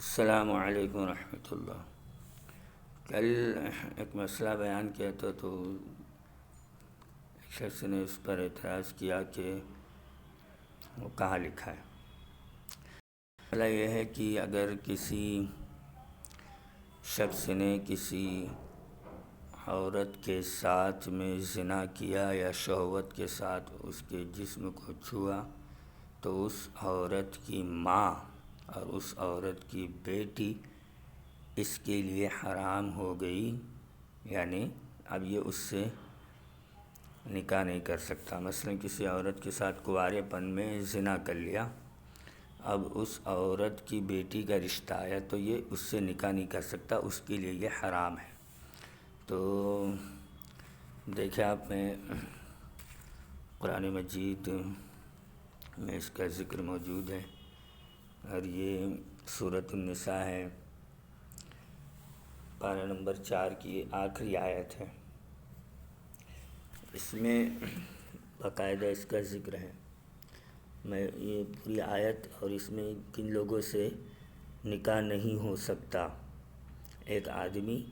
السلام علیکم ورحمۃ اللہ۔ کل ایک مسئلہ بیان کیا تھا تو ایک شخص نے اس پر اعتراض کیا کہ وہ کہاں لکھا ہے۔ مسئلہ یہ ہے کہ اگر کسی شخص نے کسی عورت کے ساتھ میں زنا کیا یا شہوت کے ساتھ اس کے جسم کو چھوا تو اس عورت کی ماں اور اس عورت کی بیٹی اس کے لیے حرام ہو گئی، یعنی اب یہ اس سے نکاح نہیں کر سکتا۔ مثلا کسی عورت کے ساتھ کنوارے پن میں زنا کر لیا، اب اس عورت کی بیٹی کا رشتہ آیا تو یہ اس سے نکاح نہیں کر سکتا، اس کے لیے یہ حرام ہے۔ تو دیکھیں آپ میں قرآن مجید میں اس کا ذکر موجود ہے، اور یہ سورۃ النساء ہے، پارہ نمبر 4 کی آخری آیت ہے۔ اس میں باقاعدہ اس کا ذکر ہے۔ میں یہ پوری آیت اور اس میں کن لوگوں سے نکاح نہیں ہو سکتا، ایک آدمی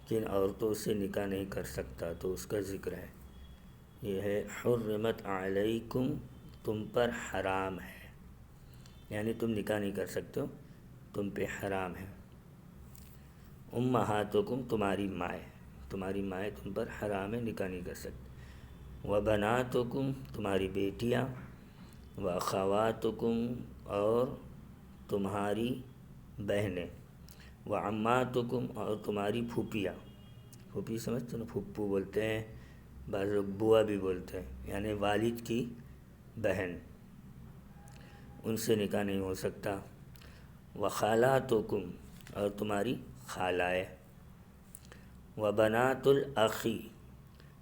کن عورتوں سے نکاح نہیں کر سکتا، تو اس کا ذکر ہے۔ یہ ہے حرمت علیکم، تم پر حرام ہے، یعنی تم نکاح نہیں کر سکتے ہو، تم پہ حرام ہے۔ امہاتکم، تمہاری مائیں تم پر حرام ہے، نکاح نہیں کر سکتے۔ وبناتکم، تمہاری بیٹیاں، واخواتکم، اور تمہاری بہنیں، وعماتکم، اور تمہاری پھوپھیاں۔ پھوپھی سمجھتے نا، پھپھو بولتے ہیں، بعض لوگ بوا بھی بولتے ہیں، یعنی والد کی بہن، ان سے نکاح نہیں ہو سکتا۔ وخالاتکم، اور تمہاری خالائیں، وبنات الاخی،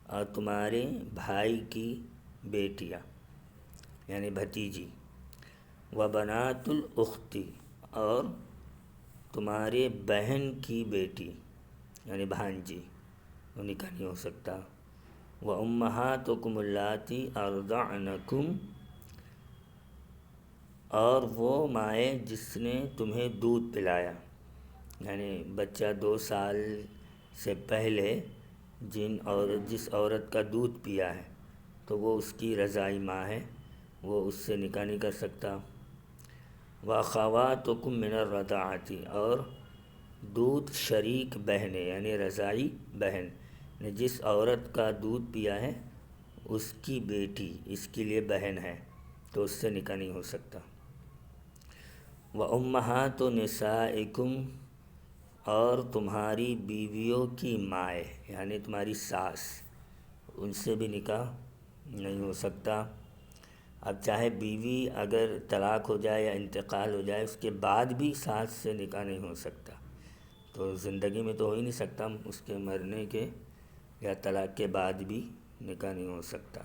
اور تمہارے بھائی کی بیٹیاں یعنی بھتیجی، وبنات الاختی، اور تمہارے بہن کی بیٹی یعنی بھانجی، وہ نکاح نہیں ہو سکتا۔ وامہاتکم اللاتی ارضعنکم، اور وہ مائیں جس نے تمہیں دودھ پلایا، یعنی بچہ 2 سال سے پہلے جس عورت کا دودھ پیا ہے تو وہ اس کی رضاعی ماں ہے، وہ اس سے نکاح نہیں کر سکتا۔ واخواتکم من الرضاعۃ، اور دودھ شریک بہنیں یعنی رضاعی بہن، جس عورت کا دودھ پیا ہے اس کی بیٹی اس کے لیے بہن ہے تو اس سے نکاح نہیں ہو سکتا۔ وامہات نسائکم، اور تمہاری بیویوں کی مائیں یعنی تمہاری ساس، ان سے بھی نکاح نہیں ہو سکتا۔ اب چاہے بیوی اگر طلاق ہو جائے یا انتقال ہو جائے، اس کے بعد بھی ساس سے نکاح نہیں ہو سکتا، تو زندگی میں تو ہو ہی نہیں سکتا، اس کے مرنے کے یا طلاق کے بعد بھی نکاح نہیں ہو سکتا۔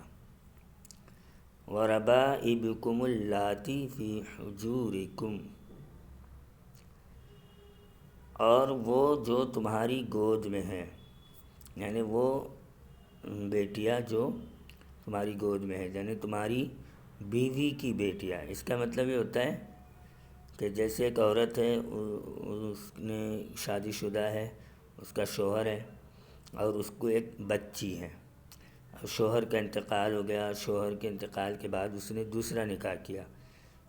وَرَبَائِبُكُمُ اللَّاتِي فِي حُجُورِكُمْ، اور وہ جو تمہاری گود میں ہیں، یعنی وہ بیٹیاں جو تمہاری گود میں ہیں، یعنی تمہاری بیوی کی بیٹیاں۔ اس کا مطلب یہ ہوتا ہے کہ جیسے ایک عورت ہے، اس نے شادی شدہ ہے، اس کا شوہر ہے اور اس کو ایک بچی ہے، شوہر کا انتقال ہو گیا، شوہر کے انتقال کے بعد اس نے دوسرا نکاح کیا،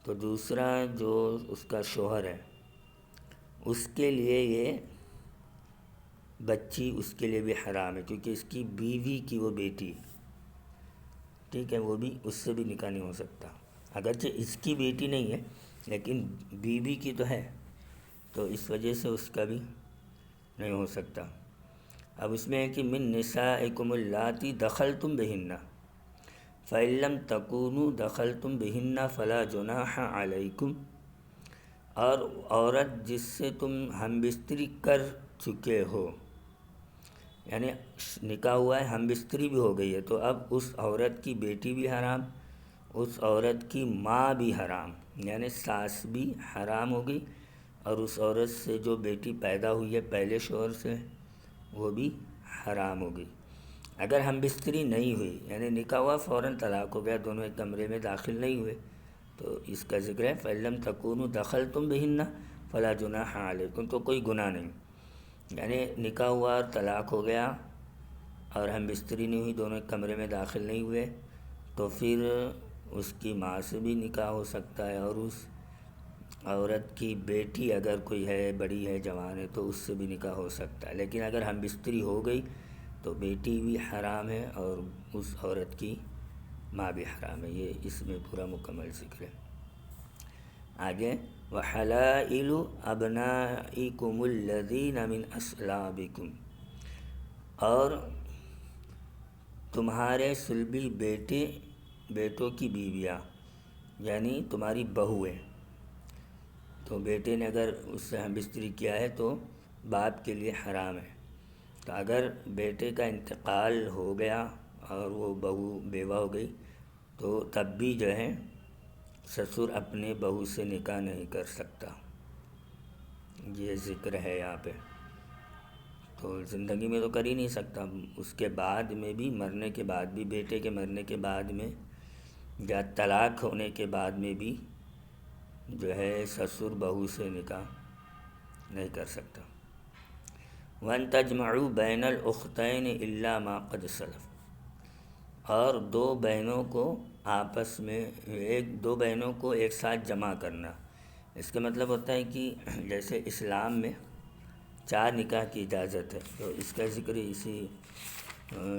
تو دوسرا جو اس کا شوہر ہے اس کے لیے یہ بچی اس کے لیے بھی حرام ہے، کیونکہ اس کی بیوی کی وہ بیٹی، ٹھیک ہے، وہ بھی اس سے بھی نکاح نہیں ہو سکتا، اگرچہ اس کی بیٹی نہیں ہے لیکن بیوی کی تو ہے، تو اس وجہ سے اس کا بھی نہیں ہو سکتا۔ اب اس میں ہے کہ من نسائکم اللاتی دخلتم بہن فإن لم تکونوا دخلتم بہن فلا جناح علیکم، اور عورت جس سے تم ہم بستری کر چکے ہو، یعنی نکاح ہوا ہے، ہم بستری بھی ہو گئی ہے، تو اب اس عورت کی بیٹی بھی حرام، اس عورت کی ماں بھی حرام، یعنی ساس بھی حرام ہو گئی، اور اس عورت سے جو بیٹی پیدا ہوئی ہے پہلے شوہر سے وہ بھی حرام ہو گئی۔ اگر ہم بستری نہیں ہوئی، یعنی نکاح ہوا فوراً طلاق ہو گیا، دونوں ایک کمرے میں داخل نہیں ہوئے، تو اس کا ذکر ہے فَإِن لَمْ تَكُونُوا دَخَلْتُمْ بِهِنَّ فلا جناح علیکم، تو کوئی گناہ نہیں. یعنی نکاح ہوا اور طلاق ہو گیا اور ہم بستری نہیں ہوئی، دونوں ایک کمرے میں داخل نہیں ہوئے، تو پھر اس کی ماں سے بھی نکاح ہو سکتا ہے، اور اس عورت کی بیٹی اگر کوئی ہے، بڑی ہے، جوان ہے، تو اس سے بھی نکاح ہو سکتا ہے. لیکن اگر ہم بستری ہو گئی تو بیٹی بھی حرام ہے اور اس عورت کی ماں بھی حرام ہے. یہ اس میں پورا مکمل ذکر ہے. آگے وحلائل ابنائکم الذین من اصلابکم، اور تمہارے صلبی بیٹوں کی بیویاں، یعنی تمہاری بہو ہے، تو بیٹے نے اگر اس سے ہم بستری کیا ہے تو باپ کے لیے حرام ہے. تو اگر بیٹے کا انتقال ہو گیا اور وہ بہو بیوہ ہو گئی تو تب بھی جو ہے سسر اپنے بہو سے نکاح نہیں کر سکتا. یہ ذکر ہے یہاں پہ. تو زندگی میں تو کر ہی نہیں سکتا، اس کے بعد میں بھی، مرنے کے بعد بھی، بیٹے کے مرنے کے بعد میں یا طلاق ہونے کے بعد میں بھی جو ہے سسر بہو سے نکاح نہیں کر سکتا. وَأَن تَجْمَعُوا بَيْنَ الْأُخْتَيْنِ إِلَّا مَا قَدْ سَلَفَ، اور دو بہنوں کو آپس میں دو بہنوں کو ایک ساتھ جمع کرنا. اس کا مطلب ہوتا ہے کہ جیسے اسلام میں 4 نکاح کی اجازت ہے، تو اس کا ذکر اسی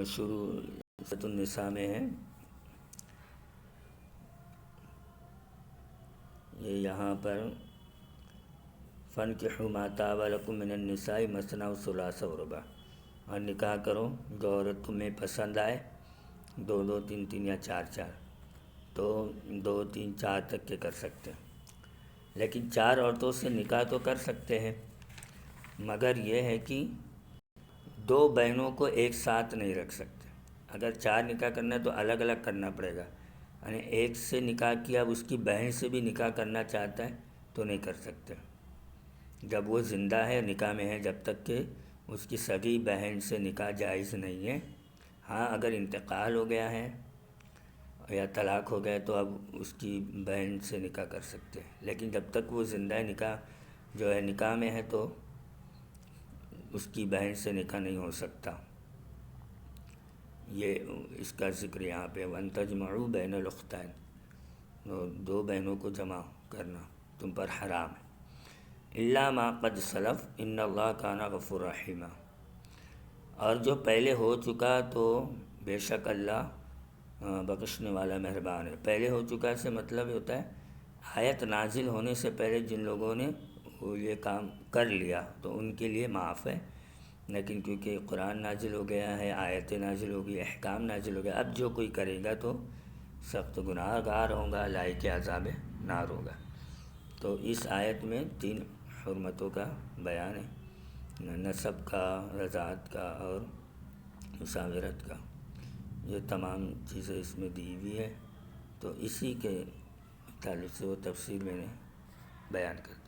شروع سورۃ النساء میں ہے. یہ یہاں پر فَانْكِحُوا مَا طَابَ لَكُم مِّنَ النِّسَاءِ مَثْنَىٰ وَثُلَاثَ وَرُبَاعَ، اور نکاح کرو جو عورت تمہیں پسند آئے، 2 2 3 3 یا 4 4، تو 2 3 4 تک کے کر سکتے ہیں. لیکن 4 عورتوں سے نکاح تو کر سکتے ہیں، مگر یہ ہے کہ 2 بہنوں کو ایک ساتھ نہیں رکھ سکتے. اگر 4 نکاح کرنا ہے تو الگ الگ کرنا پڑے گا. یعنی ایک سے نکاح کیا، اب اس کی بہن سے بھی نکاح کرنا چاہتا ہے تو نہیں کر سکتے جب وہ زندہ ہے، نکاح میں ہے، جب تک کہ اس کی سگی بہن سے نکاح جائز نہیں ہے. ہاں اگر انتقال ہو گیا ہے یا طلاق ہو گیا تو اب اس کی بہن سے نکاح کر سکتے ہیں، لیکن جب تک وہ زندہ ہے، نکاح جو ہے نکاح میں ہے، تو اس کی بہن سے نکاح نہیں ہو سکتا. یہ اس کا ذکر یہاں پہ وَأَن تَجْمَعُوا بَيْنَ الْأُخْتَيْنِ، 2 بہنوں کو جمع کرنا تم پر حرام ہے. إِلَّا مَا قَدْ سَلَفَ إِنَّ اللَّهَ كَانَ غَفُورًا رَحِيمًا، اور جو پہلے ہو چکا تو بے شک اللہ بخشنے والا مہربان ہے. پہلے ہو چکا سے مطلب ہوتا ہے آیت نازل ہونے سے پہلے جن لوگوں نے وہ یہ کام کر لیا تو ان کے لیے معاف ہے. لیکن کیونکہ قرآن نازل ہو گیا ہے، آیتیں نازل ہو گئی، احکام نازل ہو گیا، اب جو کوئی کرے گا تو سخت گناہ گار ہوگا، لائق عذاب نار ہوگا. تو اس آیت میں 3 حرمتوں کا بیان ہے، نسب کا، رضاعت کا اور مساورت کا. یہ تمام چیزیں اس میں دی ہوئی ہے، تو اسی کے تعلق سے وہ تفصیل میں نے بیان کر دی.